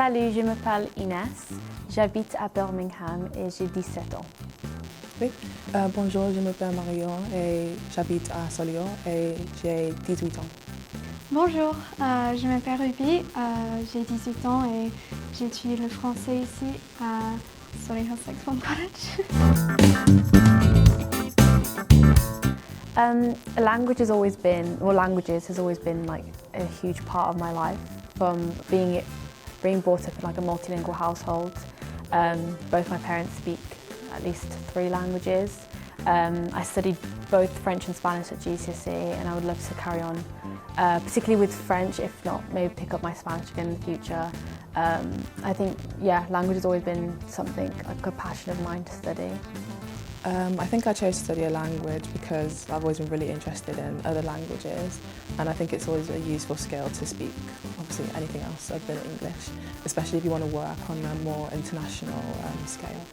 Salut, je m'appelle Inès, j'habite à Birmingham et j'ai 17 ans. Oui. Bonjour, je m'appelle Marion et j'habite à Solihull et j'ai 18 ans. Bonjour, je m'appelle Ruby, j'ai 18 ans et j'étudie le français ici à Solihull Sixth Form College. Languages has always been like a huge part of my life. From being brought up in like a multilingual household, both my parents speak at least 3 languages. I studied both French and Spanish at GCSE, and I would love to carry on, particularly with French, if not maybe pick up my Spanish again in the future. I think, yeah, language has always been something, like a passion of mine to study. I think I chose to study a language because I've always been really interested in other languages, and I think it's always a useful skill to speak, obviously, anything else other than English, especially if you want to work on a more international scale.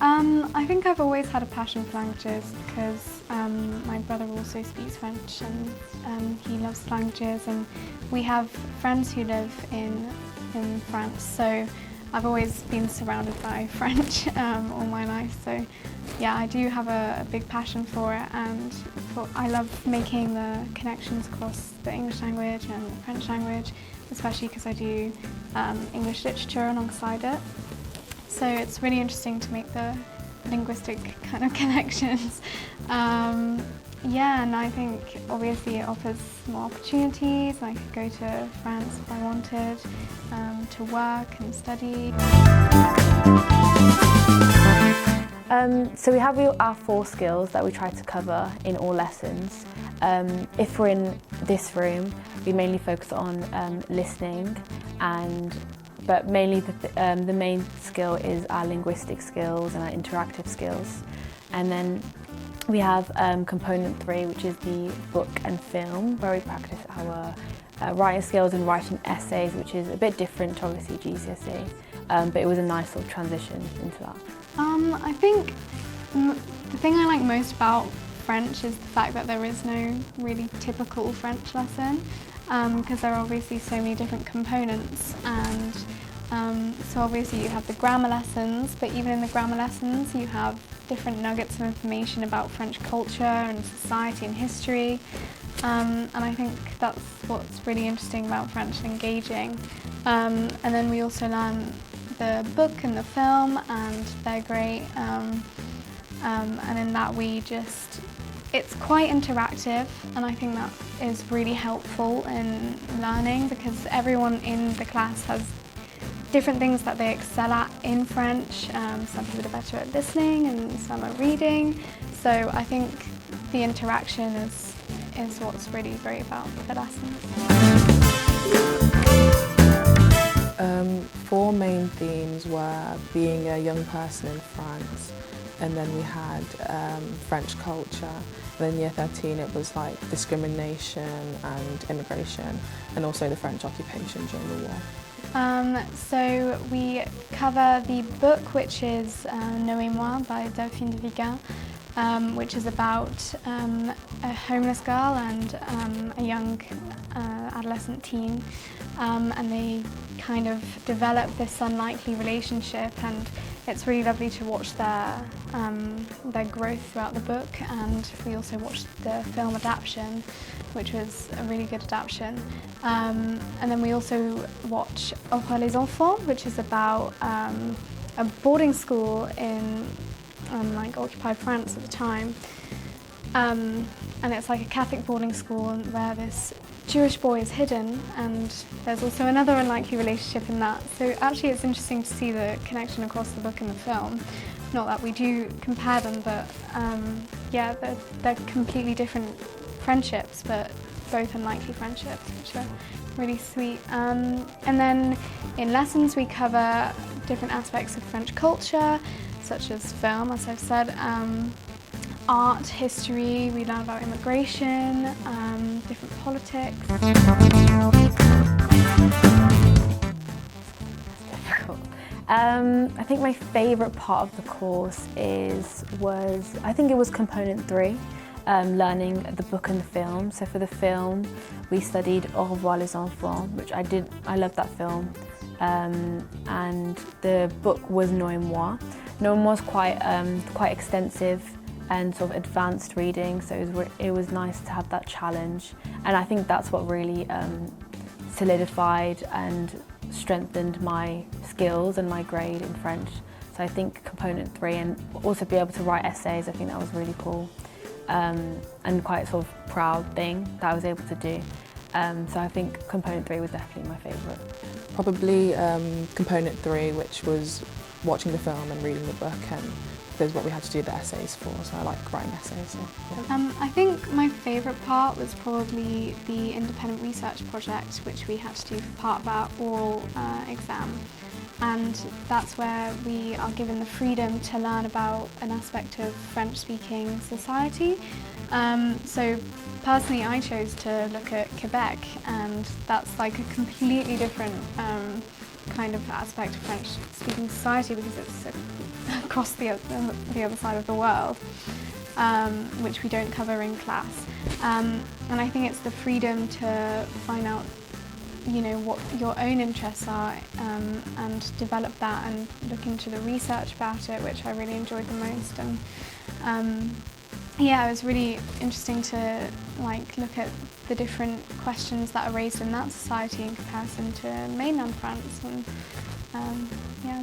I think I've always had a passion for languages because my brother also speaks French and he loves languages, and we have friends who live in France, so I've always been surrounded by French all my life, so yeah, I do have a big passion for it, and I love making the connections across the English language and the French language, especially because I do English literature alongside it. So it's really interesting to make the linguistic kind of connections. Yeah, and I think obviously it offers more opportunities. I could go to France if I wanted, to work and study. So we have our 4 skills that we try to cover in all lessons. If we're in this room, we mainly focus on listening, but mainly the main skill is our linguistic skills and our interactive skills. And then we have component 3, which is the book and film, where we practice our writing skills and writing essays, which is a bit different to obviously GCSE, but it was a nice sort of transition into that. I think the thing I like most about French is the fact that there is no really typical French lesson, because there are obviously so many different components, and so obviously you have the grammar lessons, but even in the grammar lessons you have different nuggets of information about French culture and society and history, and I think that's what's really interesting about French and engaging. And then we also learn the book and the film, and they're great, and in that it's quite interactive, and I think that is really helpful in learning because everyone in the class has different things that they excel at in French. Some people are better at listening and some are reading, so I think the interaction is what's really great about the lessons. 4 main themes were being a young person in France, and then we had French culture. And then year 13 it was like discrimination and immigration, and also the French occupation during the war. So we cover the book, which is Nommez-moi by Delphine de Vigan, which is about a homeless girl and a young adolescent teen, and they kind of develop this unlikely relationship, and it's really lovely to watch their growth throughout the book. And we also watched the film adaptation, which was a really good adaptation. And then we also watch Au revoir les enfants, which is about a boarding school in like occupied France at the time. And it's like a Catholic boarding school where this Jewish boy is hidden, and there's also another unlikely relationship in that. So actually it's interesting to see the connection across the book and the film. Not that we do compare them, but yeah, they're completely different friendships, but both unlikely friendships, which are really sweet. And then in lessons we cover different aspects of French culture, such as film, as I've said, art, history, we learn about immigration, different politics. I think my favourite part of the course I think it was component 3, learning the book and the film. So for the film, we studied Au revoir les enfants, which I loved that film. and the book was Noémoi. Noémoi was quite extensive and sort of advanced reading, so it was nice to have that challenge, and I think that's what really solidified and strengthened my skills and my grade in French. So I think component 3, and also be able to write essays, I think that was really cool, and quite sort of proud thing that I was able to do. So I think component 3 was definitely my favourite. Probably component 3, which was watching the film and reading the book, and there's what we had to do the essays for, so I like writing essays. So, yeah. I think my favourite part was probably the independent research project, which we had to do for part of our oral exam. And that's where we are given the freedom to learn about an aspect of French-speaking society. So personally, I chose to look at Quebec, and that's like a completely different kind of aspect of French-speaking society, because it's across the other side of the world, which we don't cover in class. And I think it's the freedom to find out, you know, what your own interests are, and develop that and look into the research about it, which I really enjoyed the most. And yeah, it was really interesting to look at the different questions that are raised in that society in comparison to mainland France. And yeah.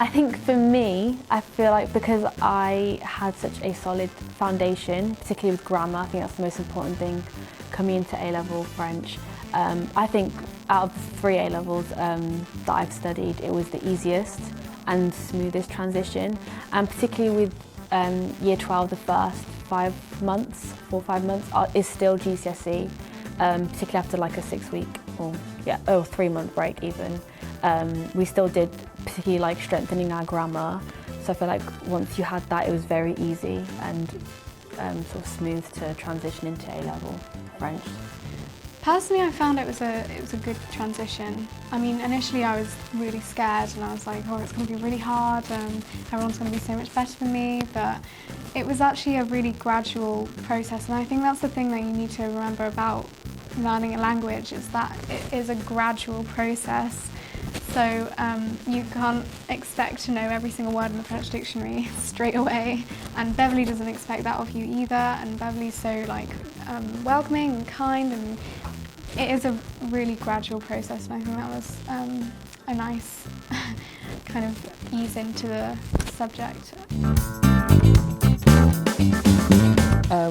I think for me, I feel like because I had such a solid foundation, particularly with grammar, I think that's the most important thing coming into A-level French. I think out of the 3 A-levels that I've studied, it was the easiest and smoothest transition, and particularly with year 12, the first 4 or 5 months is still GCSE, particularly after like a 6-week or 3-month break even. We still did particularly like strengthening our grammar, so I feel like once you had that, it was very easy and sort of smooth to transition into A-level French. Personally, I found it was a good transition. I mean, initially I was really scared, and I was like, oh, it's going to be really hard, and everyone's going to be so much better than me, but it was actually a really gradual process, and I think that's the thing that you need to remember about learning a language, is that it is a gradual process. So you can't expect to know every single word in the French dictionary straight away, and Beverly doesn't expect that of you either, and Beverly's so welcoming and kind, and it is a really gradual process, and I think that was a nice kind of ease into the subject.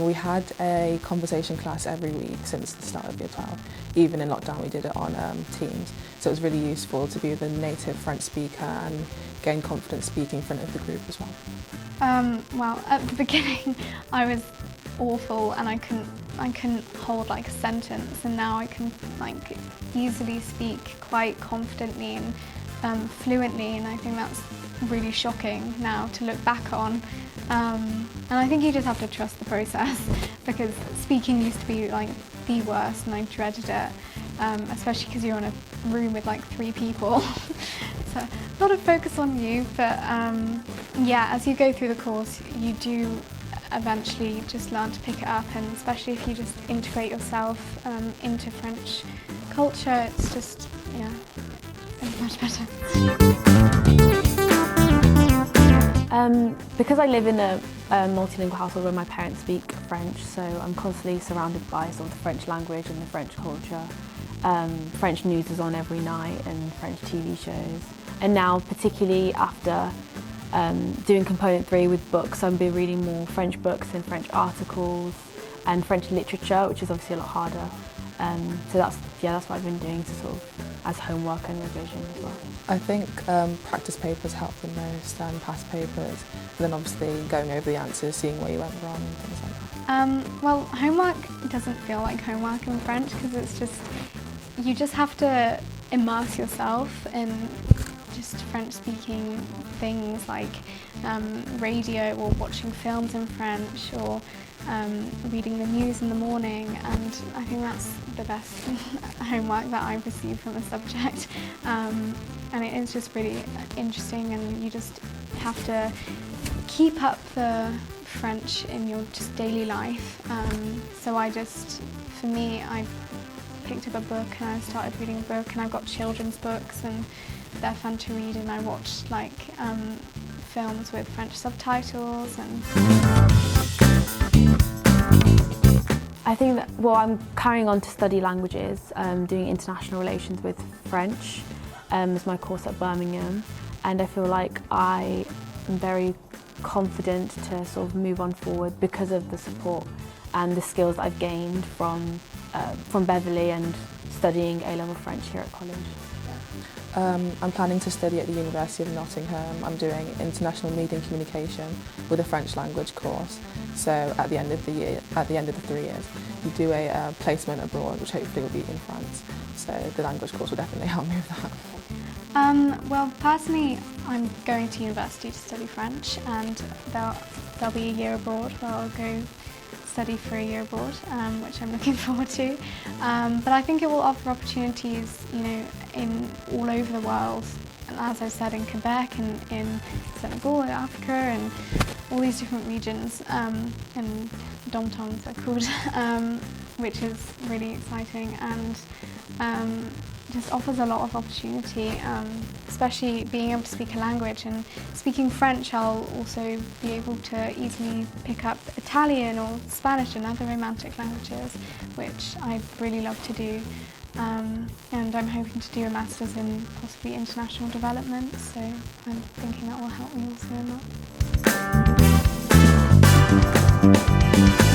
We had a conversation class every week since the start of year 12. Even in lockdown we did it on Teams, so it was really useful to be with a native French speaker and gain confidence speaking in front of the group as well. Well, at the beginning I was awful, and I couldn't hold like a sentence, and now I can easily speak quite confidently and fluently, and I think that's really shocking now to look back on. And I think you just have to trust the process, because speaking used to be the worst, and I dreaded it, especially because you're in a room with 3 people. So a lot of focus on you, but yeah, as you go through the course, you do eventually just learn to pick it up, and especially if you just integrate yourself into French culture, it's just, yeah, it's much better. Because I live in a multilingual household where my parents speak French, so I'm constantly surrounded by sort of the French language and the French culture. French news is on every night, and French TV shows. And now, particularly after doing component 3 with books, I've been reading more French books and French articles and French literature, which is obviously a lot harder. So that's what I've been doing to sort of as homework and revision as well. I think practice papers help the most, and past papers, and then obviously going over the answers, seeing where you went wrong and things like that. Well, homework doesn't feel like homework in French, because it's just, you just have to immerse yourself in just French-speaking things like radio, or watching films in French, or reading the news in the morning, and I think that's the best homework that I've received from the subject. And it is just really interesting, and you just have to keep up the French in your just daily life. So for me, I picked up a book and I started reading a book, and I've got children's books and they're fun to read, and I watched like films with French subtitles. And I think that, well, I'm carrying on to study languages, doing international relations with French as my course at Birmingham, and I feel like I am very confident to sort of move on forward because of the support and the skills I've gained from Beverley and studying A-level French here at college. I'm planning to study at the University of Nottingham. I'm doing international media and communication with a French language course. So at the end of the year, at the end of the 3 years, you do a placement abroad, which hopefully will be in France. So the language course will definitely help me with that. Well, personally, I'm going to university to study French, and there'll be a year abroad where I'll go study for a year abroad, which I'm looking forward to. But I think it will offer opportunities, you know, in all over the world. And as I said, in Quebec and in Senegal, in Africa, and all these different regions, and dom-toms are called, which is really exciting and just offers a lot of opportunity, especially being able to speak a language. And speaking French, I'll also be able to easily pick up Italian or Spanish and other Romantic languages, which I'd really love to do. And I'm hoping to do a master's in possibly international development, so I'm thinking that will help me also in that.